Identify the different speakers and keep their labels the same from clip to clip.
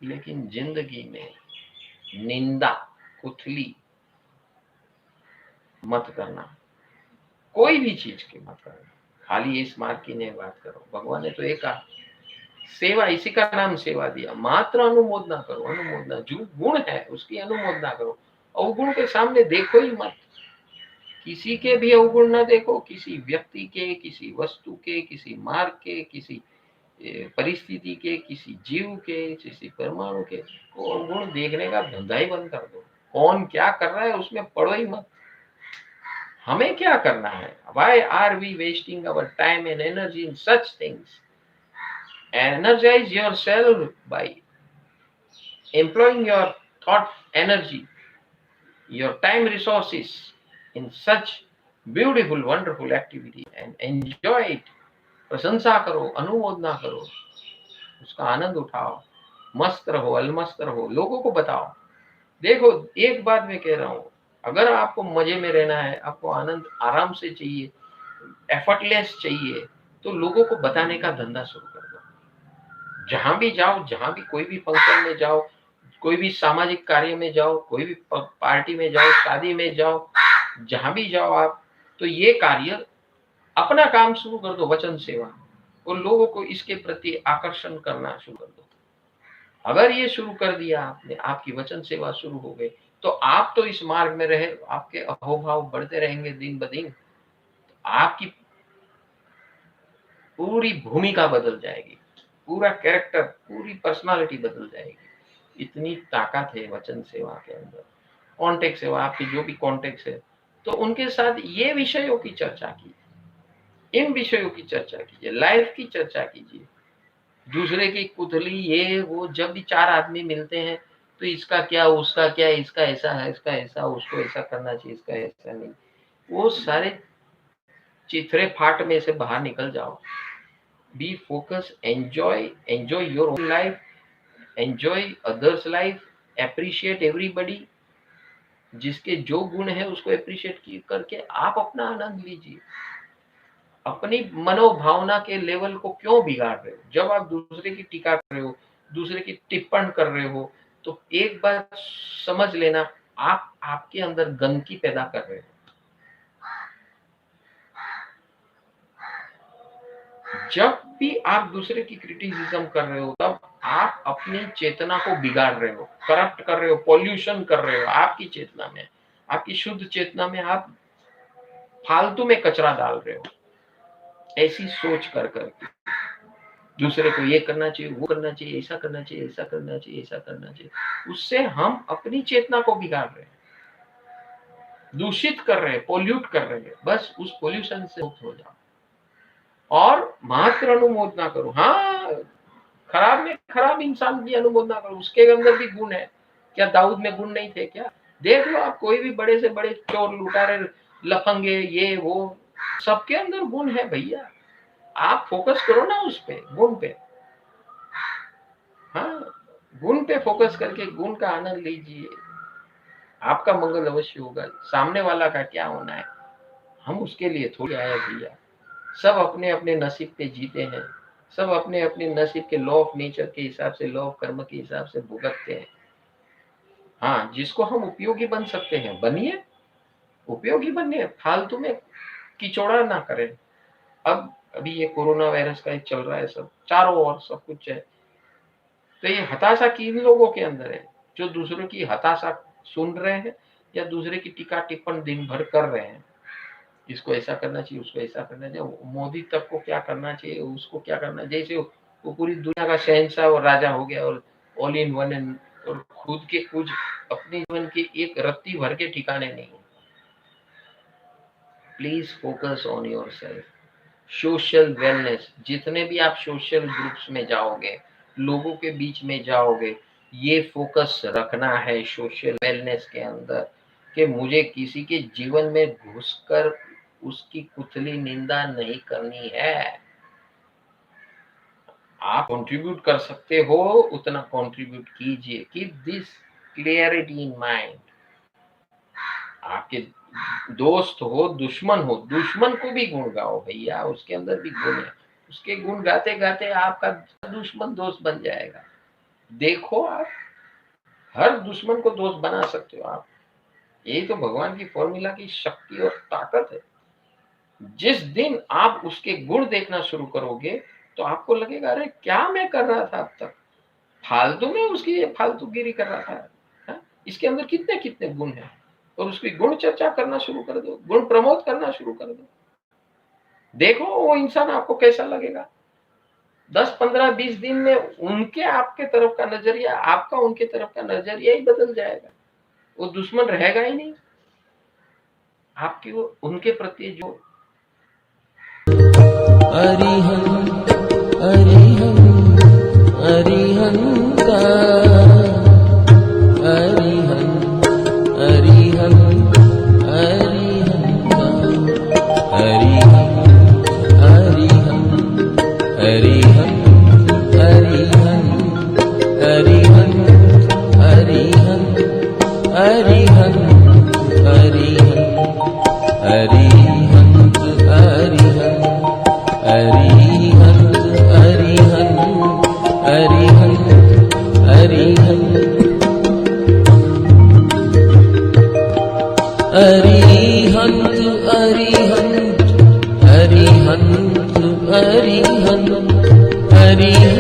Speaker 1: लेकिन जिंदगी में निंदा कुथली मत करना, कोई भी चीज की मत करना। खाली इस मार्ग की नहीं बात करो। भगवान ने तो एक कहा, सेवा, इसी का नाम सेवा दिया। मात्र अनुमोदना करो, अनुमोदना, जो गुण है उसकी अनुमोदना करो। अवगुण के सामने देखो ही मत, किसी के भी अवगुण न देखो, किसी व्यक्ति के, किसी वस्तु के, किसी मार्ग के, किसी परिस्थिति के, किसी जीव के, किसी परमाणु के। वो अवगुण देखने का धंधा ही बंद कर दो। कौन क्या कर रहा है उसमें पड़ो ही मत। हमें क्या करना है? Why are we wasting our time and energy in such things? Energize yourself by employing your thought energy, your time resources in such beautiful, wonderful activity and enjoy it. प्रशंसा करो, अनुमोदना करो, उसका आनंद उठाओ, मस्त रहो, अलमस्त रहो, लोगों को बताओ। देखो, एक बात मैं कह रहा हूं, अगर आपको मजे में रहना है, आपको आनंद आराम से चाहिए, एफर्टलेस चाहिए, तो लोगों को बताने का धंधा शुरू कर दो। जहां भी जाओ, जहां भी कोई भी फंक्शन में जाओ, कोई भी सामाजिक कार्य में जाओ, कोई भी पार्टी में जाओ, शादी में जाओ, जहां भी जाओ आप, तो ये कार्य अपना काम शुरू कर दो, वचन सेवा, और लोगों को इसके प्रति आकर्षण करना शुरू कर दो। अगर ये शुरू कर दिया आपने, आपकी वचन सेवा शुरू हो गई, तो आप तो इस मार्ग में रहे, आपके अहोभाव बढ़ते रहेंगे दिन ब दिन। आपकी पूरी भूमिका बदल जाएगी, पूरा कैरेक्टर, पूरी पर्सनालिटी बदल जाएगी। इतनी ताकत है वचन सेवा के अंदर। कॉन्टेक्ट सेवा, आपकी जो भी कॉन्टेक्ट है, तो उनके साथ ये विषयों की चर्चा कीजिए, इन विषयों की चर्चा कीजिए, लाइफ की चर्चा कीजिए। दूसरे की कुथली, ये वो, जब भी चार आदमी मिलते हैं तो इसका क्या, उसका क्या, इसका ऐसा है, इसका ऐसा, उसको ऐसा करना चाहिए, इसका ऐसा नहीं, वो सारे चिथरे फाट में से बाहर निकल जाओ। B focus, enjoy your own life, enjoy others life, appreciate everybody. जिसके जो गुण है उसको एप्रिशिएट करके आप अपना आनंद लीजिए। अपनी मनोभावना के लेवल को क्यों बिगाड़ रहे हो? जब आप दूसरे की टीका कर रहे हो, दूसरे की टिप्पण कर रहे हो, तो एक बात समझ लेना, आप आपके अंदर गंदगी पैदा कर रहे हो। जब भी आप दूसरे की क्रिटिसिज्म कर रहे हो, तब आप अपनी चेतना को बिगाड़ रहे हो, करप्ट कर रहे हो, पॉल्यूशन कर रहे हो। आपकी चेतना में, आपकी शुद्ध चेतना में आप फालतू में कचरा डाल रहे हो, ऐसी सोच कर करके। दूसरे को ये करना चाहिए, वो करना चाहिए, ऐसा करना चाहिए, ऐसा करना चाहिए, ऐसा करना चाहिए, उससे हम अपनी चेतना को बिगाड़ रहे हैं, दूषित कर रहे हैं, पोल्यूट कर रहे हैं। बस उस पोल्यूशन से मुक्त हो जाओ और मात्र अनुमोदना करो। हाँ, खराब में खराब इंसान की अनुमोदना करो, उसके अंदर भी गुण है। क्या दाऊद में गुण नहीं थे क्या? देख लो आप, कोई भी बड़े से बड़े चोर, लुटारे, लफंगे, ये वो, सबके अंदर गुण है भैया। आप फोकस करो ना उस पे, गुण पे। हाँ, गुण पे फोकस करके गुण का आनंद लीजिए, आपका मंगल अवश्य होगा। सामने वाला का क्या होना है, हम उसके लिए थोड़ी आए भैया। सब अपने अपने नसीब पे जीते हैं, सब अपने अपने नसीब के लॉ ऑफ नेचर के हिसाब से, लॉ ऑफ कर्म के हिसाब से भुगतते हैं। हाँ, जिसको हम उपयोगी बन सकते हैं बनिए, उपयोगी बनिए, फालतू में किचौड़ा ना करें। अब अभी ये कोरोना वायरस का चल रहा है, सब चारों ओर सब कुछ है, तो ये हताशा किन लोगों के अंदर है? जो दूसरों की हताशा सुन रहे हैं या दूसरे की टीका टिप्पण दिन भर कर रहे हैं। इसको ऐसा करना चाहिए, उसको ऐसा करना चाहिए, मोदी तक को क्या करना चाहिए, उसको क्या करना, जैसे वो पूरी दुनिया का शहंशाह और राजा हो गया और ऑल इन वन, और खुद के कुछ अपने जीवन के एक रत्ती भर के ठिकाने नहीं। Please focus on your self. Social wellness, जितने भी आप सोशल ग्रुप्स में जाओगे, लोगों के बीच में जाओगे, ये फोकस रखना है सोशल वेलनेस के अंदर, कि मुझे किसी के जीवन में घुसकर उसकी कुथली निंदा नहीं करनी है। आप कंट्रीब्यूट कर सकते हो, उतना कंट्रीब्यूट कीजिए। Keep this clarity in mind. आपके दोस्त हो, दुश्मन हो, दुश्मन को भी गुण गाओ भैया, उसके अंदर भी गुण है। उसके गुण गाते गाते आपका दुश्मन दोस्त बन जाएगा। देखो आप हर दुश्मन को दोस्त बना सकते हो आप। यही तो भगवान की फॉर्मूला की शक्ति और ताकत है। जिस दिन आप उसके गुण देखना शुरू करोगे तो आपको लगेगा अरे क्या मैं कर रहा था अब तक, फालतू में उसकी फालतूगिरी कर रहा था, हा? इसके अंदर कितने कितने गुण हैं। और उसकी गुण चर्चा करना शुरू कर दो, गुण प्रमोट करना शुरू कर दो, देखो वो इंसान आपको कैसा लगेगा। 10, 15, 20 दिन में उनके आपके तरफ का नजरिया, आपका उनके तरफ का नजरिया ही बदल जाएगा। वो दुश्मन रहेगा ही नहीं आपकी, वो उनके प्रति जो
Speaker 2: अरिहं अरिहं अरिहंता अरिहं अरिहं अरिहंता अरिहं अरिहं अरिहं अरिहं अरिहं अरिहं अरिहं अरिहं अरिहंत अरिहं अरिहंत अरिहं अरिहं अरिहं अरिहंत अरिहंत अरिहंत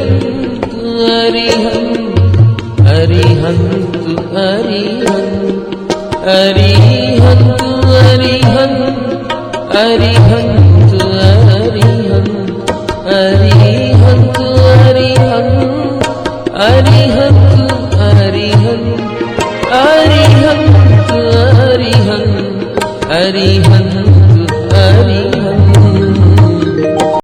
Speaker 2: अरिहंत अरिहंत अरिहंत अरिहंत अरिहंत अरिहंत अरिहंत अरिहंत अरिहंत अरिहंत अरिहंत